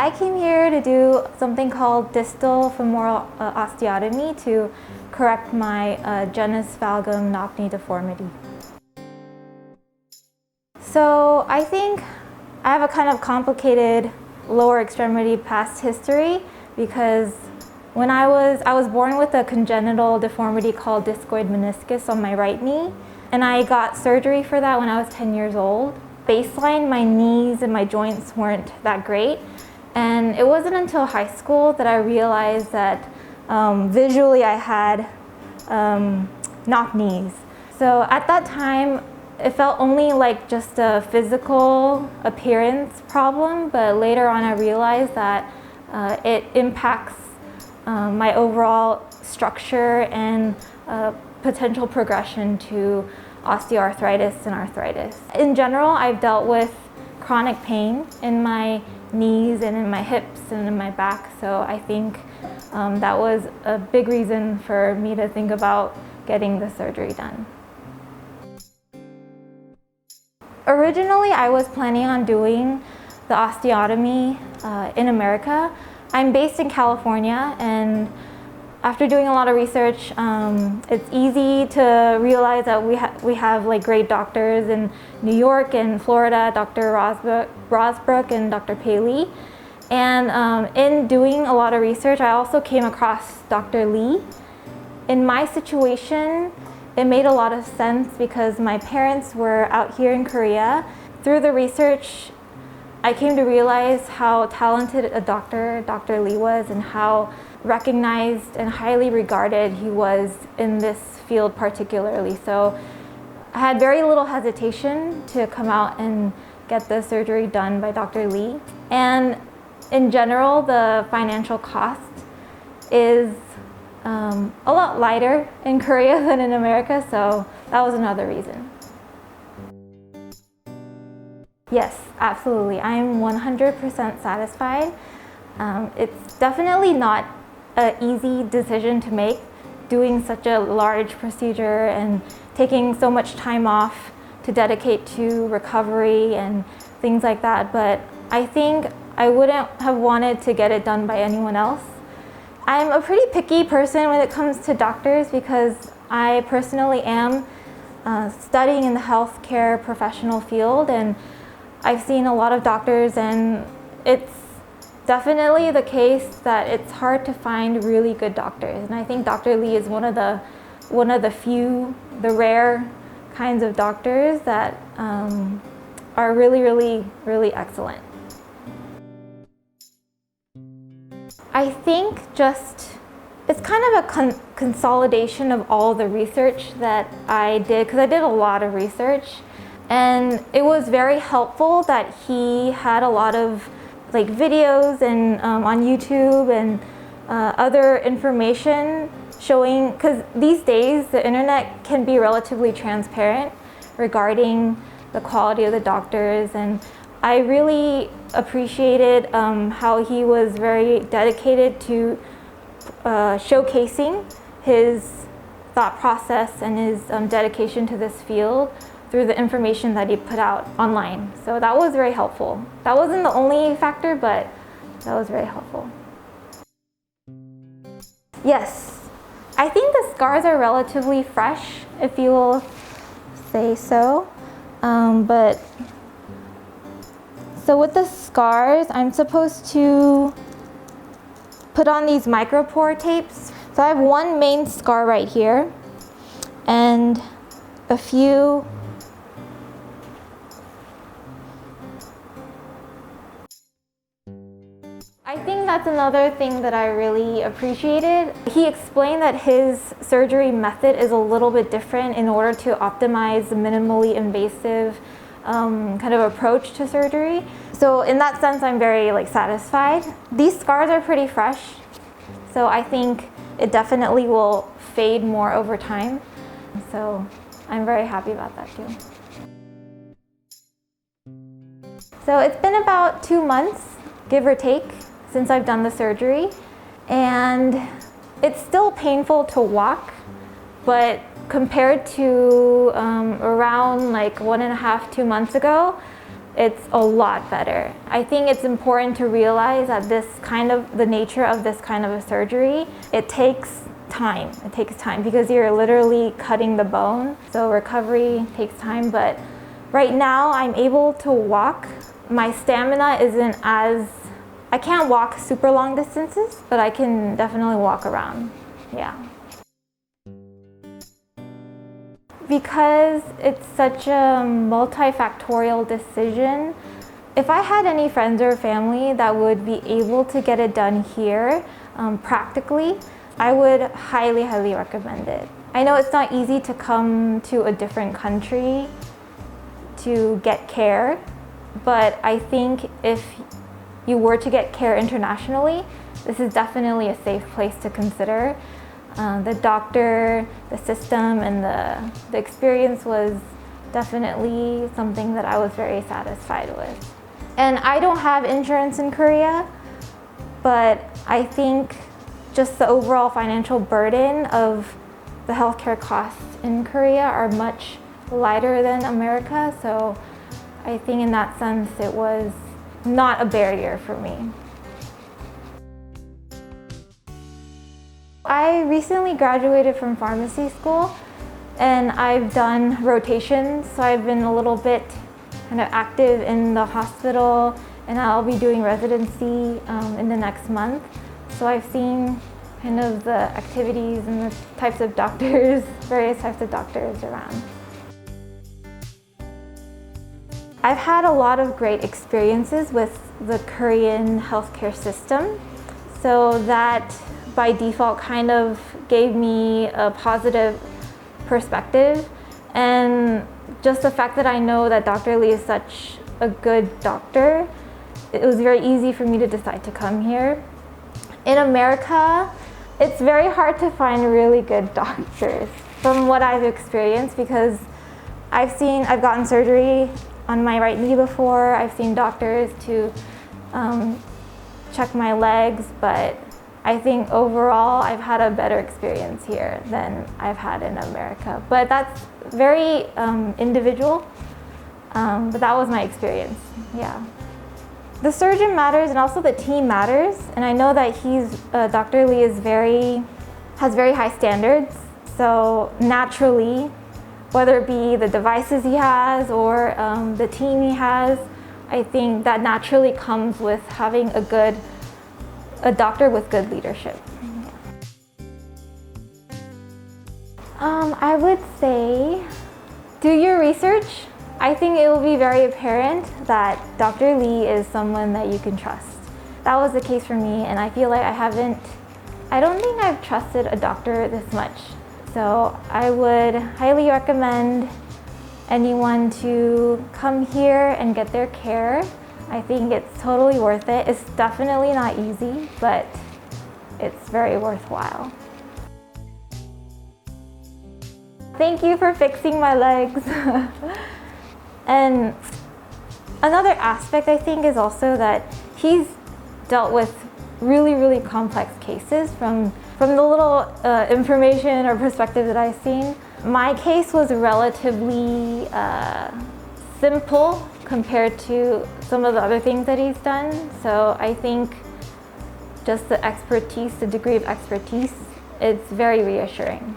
I came here to do something called distal femoral osteotomy to correct my genus valgum knock-knee deformity. So I think I have a kind of complicated lower extremity past history because when I was born with a congenital deformity called discoid meniscus on my right knee, and I got surgery for that when I was 10 years old. Baseline, my knees and my joints weren't that great, and it wasn't until high school that I realized that visually I had knock knees. So at that time, it felt only like just a physical appearance problem, but later on I realized that it impacts my overall structure and potential progression to osteoarthritis and arthritis. In general, I've dealt with chronic pain in my knees and in my hips and in my back, so I think that was a big reason for me to think about getting the surgery done. Originally, I was planning on doing the osteotomy in America. I'm based in California, and after doing a lot of research, it's easy to realize that we have like great doctors in New York and Florida, Dr. Rosbrook and Dr. Paley. And in doing a lot of research, I also came across Dr. Lee. In my situation, it made a lot of sense because my parents were out here in Korea. Through the research, I came to realize how talented a doctor Dr. Lee was and how recognized and highly regarded he was in this field particularly. So I had very little hesitation to come out and get the surgery done by Dr. Lee. And in general, the financial cost is a lot lighter in Korea than in America, so that was another reason. Yes, absolutely. I'm 100% satisfied. It's definitely not an easy decision to make, doing such a large procedure and taking so much time off to dedicate to recovery and things like that, but I think I wouldn't have wanted to get it done by anyone else. I'm a pretty picky person when it comes to doctors because I personally am studying in the healthcare professional field, and I've seen a lot of doctors, and it's definitely the case that it's hard to find really good doctors. And I think Dr. Lee is one of the few, the rare kinds of doctors that are really excellent. I think it's kind of a consolidation of all the research that I did, because I did a lot of research, and it was very helpful that he had a lot of like videos and on YouTube and other information showing, because these days the internet can be relatively transparent regarding the quality of the doctors, and I really appreciated how he was very dedicated to showcasing his thought process and his dedication to this field through the information that he put out online. So that was very helpful. That wasn't the only factor, but that was very helpful. Yes, I think the scars are relatively fresh, if you will say so. So with the scars, I'm supposed to put on these micropore tapes. So I have one main scar right here and a few I think that's another thing that I really appreciated. He explained that his surgery method is a little bit different in order to optimize the minimally invasive kind of approach to surgery. So in that sense, I'm very satisfied. These scars are pretty fresh, so I think it definitely will fade more over time. So I'm very happy about that too. So it's been about 2 months, give or take, since I've done the surgery, and it's still painful to walk, but compared to around 1.5–2 months ago, it's a lot better. I think it's important to realize that the nature of this kind of a surgery, it takes time. It takes time because you're literally cutting the bone. So recovery takes time, but right now I'm able to walk. My stamina isn't I can't walk super long distances, but I can definitely walk around, yeah. Because it's such a multifactorial decision, if I had any friends or family that would be able to get it done here practically, I would highly, highly recommend it. I know it's not easy to come to a different country to get care, but I think if you were to get care internationally, this is definitely a safe place to consider. The doctor, the system, and the experience was definitely something that I was very satisfied with. And I don't have insurance in Korea, but I think just the overall financial burden of the healthcare costs in Korea are much lighter than America, so I think in that sense it was not a barrier for me. I recently graduated from pharmacy school and I've done rotations, so I've been a little bit kind of active in the hospital, and I'll be doing residency in the next month. So I've seen kind of the activities and the types of doctors, various types of doctors around. I've had a lot of great experiences with the Korean healthcare system, so that by default kind of gave me a positive perspective, and just the fact that I know that Dr. Lee is such a good doctor, it was very easy for me to decide to come here. In America, it's very hard to find really good doctors from what I've experienced, because I've gotten surgery on my right knee before. I've seen doctors to check my legs, but I think overall I've had a better experience here than I've had in America. But that's very individual, but that was my experience, yeah. The surgeon matters, and also the team matters, and I know that Dr. Lee has very high standards, so naturally, whether it be the devices he has or the team he has, I think that naturally comes with having a doctor with good leadership. I would say do your research. I think it will be very apparent that Dr. Lee is someone that you can trust. That was the case for me, and I feel like I don't think I've trusted a doctor this much. So I would highly recommend anyone to come here and get their care. I think it's totally worth it. It's definitely not easy, but it's very worthwhile. Thank you for fixing my legs. And another aspect I think is also that he's dealt with really, really complex cases from the little information or perspective that I've seen. My case was relatively simple compared to some of the other things that he's done. So I think just the degree of expertise, it's very reassuring.